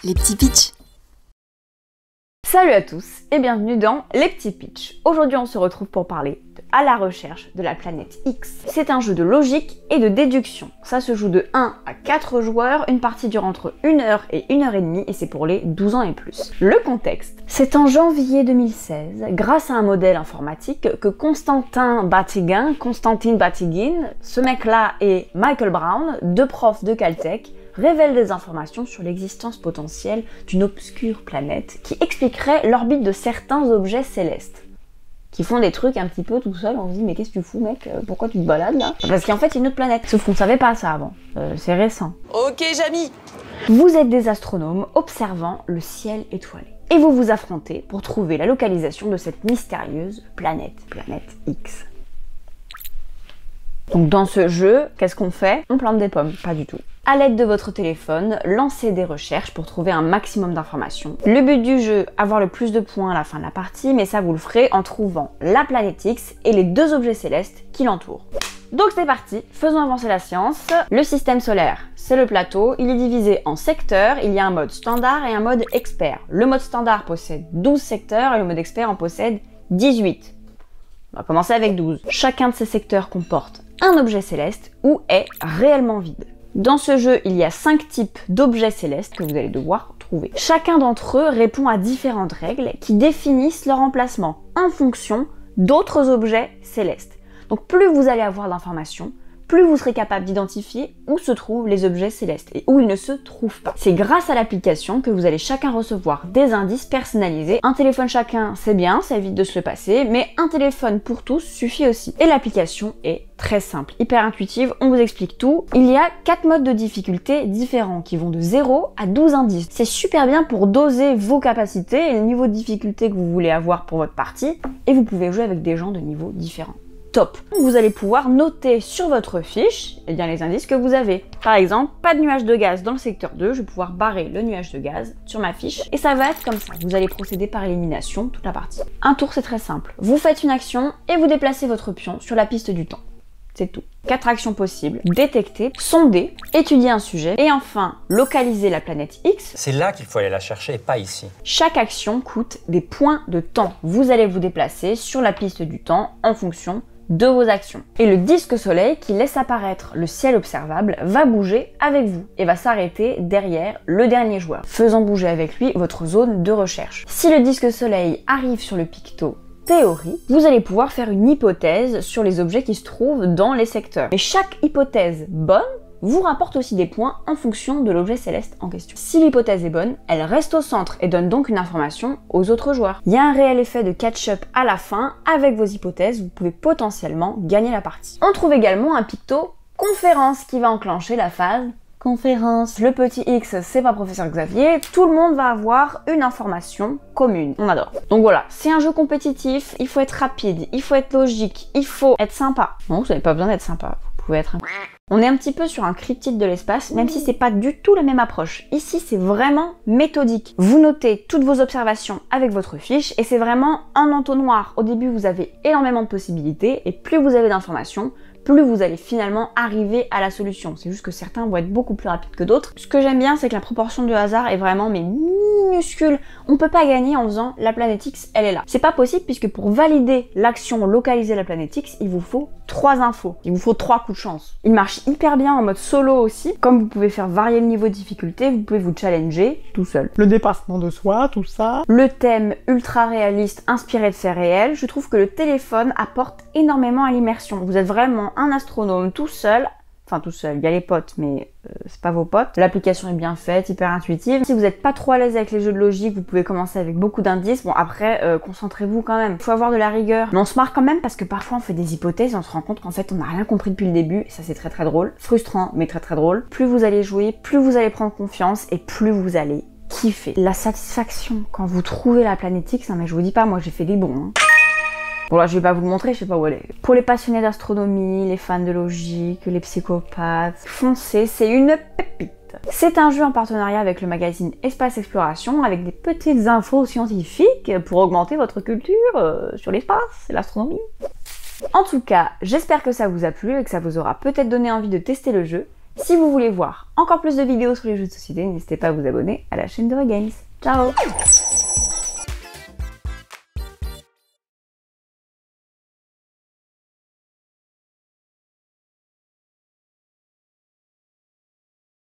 les petits pitchs. Salut à tous et bienvenue dans Les Petits Pitchs. Aujourd'hui on se retrouve pour parler de À la recherche de la planète X. C'est un jeu de logique et de déduction. Ça se joue de 1 à 4 joueurs, une partie dure entre 1 heure et 1 heure et demie et c'est pour les 12 ans et plus. Le contexte, c'est en janvier 2016, grâce à un modèle informatique que Constantine Batygin, ce mec-là et Michael Brown, deux profs de Caltech, révèlent des informations sur l'existence potentielle d'une obscure planète qui expliquerait l'orbite de certains objets célestes. Qui font des trucs un petit peu tout seuls, on se dit mais qu'est-ce que tu fous mec, pourquoi tu te balades là? Parce qu'en fait il y a une autre planète, sauf qu'on savait pas ça avant, c'est récent. Ok Jamy. Vous êtes des astronomes observant le ciel étoilé. Et vous vous affrontez pour trouver la localisation de cette mystérieuse planète X. Donc dans ce jeu, qu'est-ce qu'on fait? On plante des pommes, pas du tout. À l'aide de votre téléphone, lancez des recherches pour trouver un maximum d'informations. Le but du jeu, avoir le plus de points à la fin de la partie, mais ça vous le ferez en trouvant la planète X et les deux objets célestes qui l'entourent. Donc c'est parti, faisons avancer la science. Le système solaire, c'est le plateau, il est divisé en secteurs, il y a un mode standard et un mode expert. Le mode standard possède 12 secteurs et le mode expert en possède 18. On va commencer avec 12. Chacun de ces secteurs comporte un objet céleste ou est réellement vide. Dans ce jeu, il y a 5 types d'objets célestes que vous allez devoir trouver. Chacun d'entre eux répond à différentes règles qui définissent leur emplacement en fonction d'autres objets célestes. Donc plus vous allez avoir d'informations, plus vous serez capable d'identifier où se trouvent les objets célestes et où ils ne se trouvent pas. C'est grâce à l'application que vous allez chacun recevoir des indices personnalisés. Un téléphone chacun, c'est bien, ça évite de se le passer, mais un téléphone pour tous suffit aussi. Et l'application est très simple, hyper intuitive, on vous explique tout. Il y a 4 modes de difficulté différents qui vont de 0 à 12 indices. C'est super bien pour doser vos capacités et le niveau de difficulté que vous voulez avoir pour votre partie, et vous pouvez jouer avec des gens de niveaux différents. Top. Vous allez pouvoir noter sur votre fiche les indices que vous avez. Par exemple, pas de nuage de gaz dans le secteur 2, je vais pouvoir barrer le nuage de gaz sur ma fiche et ça va être comme ça. Vous allez procéder par élimination toute la partie. Un tour, c'est très simple. Vous faites une action et vous déplacez votre pion sur la piste du temps. C'est tout. 4 actions possibles. Détecter, sonder, étudier un sujet et enfin localiser la planète X. C'est là qu'il faut aller la chercher et pas ici. Chaque action coûte des points de temps. Vous allez vous déplacer sur la piste du temps en fonction de vos actions. Et le disque soleil qui laisse apparaître le ciel observable va bouger avec vous et va s'arrêter derrière le dernier joueur, faisant bouger avec lui votre zone de recherche. Si le disque soleil arrive sur le picto théorie, vous allez pouvoir faire une hypothèse sur les objets qui se trouvent dans les secteurs. Mais chaque hypothèse bonne vous rapporte aussi des points en fonction de l'objet céleste en question. Si l'hypothèse est bonne, elle reste au centre et donne donc une information aux autres joueurs. Il y a un réel effet de catch-up à la fin. Avec vos hypothèses, vous pouvez potentiellement gagner la partie. On trouve également un picto conférence qui va enclencher la phase conférence. Le petit X, c'est pas professeur Xavier, tout le monde va avoir une information commune. On adore. Donc voilà, c'est un jeu compétitif, il faut être rapide, il faut être logique, il faut être sympa. Non, vous n'avez pas besoin d'être sympa, vous pouvez être un... On est un petit peu sur un cryptide de l'espace, même si c'est pas du tout la même approche. Ici, c'est vraiment méthodique. Vous notez toutes vos observations avec votre fiche et c'est vraiment un entonnoir. Au début, vous avez énormément de possibilités et plus vous avez d'informations, plus vous allez finalement arriver à la solution. C'est juste que certains vont être beaucoup plus rapides que d'autres. Ce que j'aime bien, c'est que la proportion de hasard est vraiment minuscule. On peut pas gagner en faisant la planète X, elle est là. C'est pas possible puisque pour valider l'action localiser la planète X, il vous faut 3 infos. Il vous faut 3 coups de chance. Il marche hyper bien en mode solo aussi. Comme vous pouvez faire varier le niveau de difficulté, vous pouvez vous challenger tout seul. Le dépassement de soi, tout ça. Le thème ultra réaliste inspiré de faits réels, je trouve que le téléphone apporte énormément à l'immersion. Vous êtes vraiment un astronome tout seul, enfin tout seul, il y a les potes mais c'est pas vos potes. L'application est bien faite, hyper intuitive. Si vous n'êtes pas trop à l'aise avec les jeux de logique, vous pouvez commencer avec beaucoup d'indices. Bon après, concentrez-vous quand même. Il faut avoir de la rigueur. Mais on se marre quand même parce que parfois on fait des hypothèses et on se rend compte qu'en fait on n'a rien compris depuis le début. Et ça c'est très drôle. Frustrant mais très drôle. Plus vous allez jouer, plus vous allez prendre confiance et plus vous allez kiffer. La satisfaction quand vous trouvez la planète X, hein, mais je vous dis pas, moi j'ai fait des bons. Hein. Bon là je vais pas vous le montrer, je sais pas où elle est. Pour les passionnés d'astronomie, les fans de logique, les psychopathes, foncez, c'est une pépite. C'est un jeu en partenariat avec le magazine Espace Exploration avec des petites infos scientifiques pour augmenter votre culture sur l'espace et l'astronomie. En tout cas, j'espère que ça vous a plu et que ça vous aura peut-être donné envie de tester le jeu. Si vous voulez voir encore plus de vidéos sur les jeux de société, n'hésitez pas à vous abonner à la chaîne de Regames. Ciao!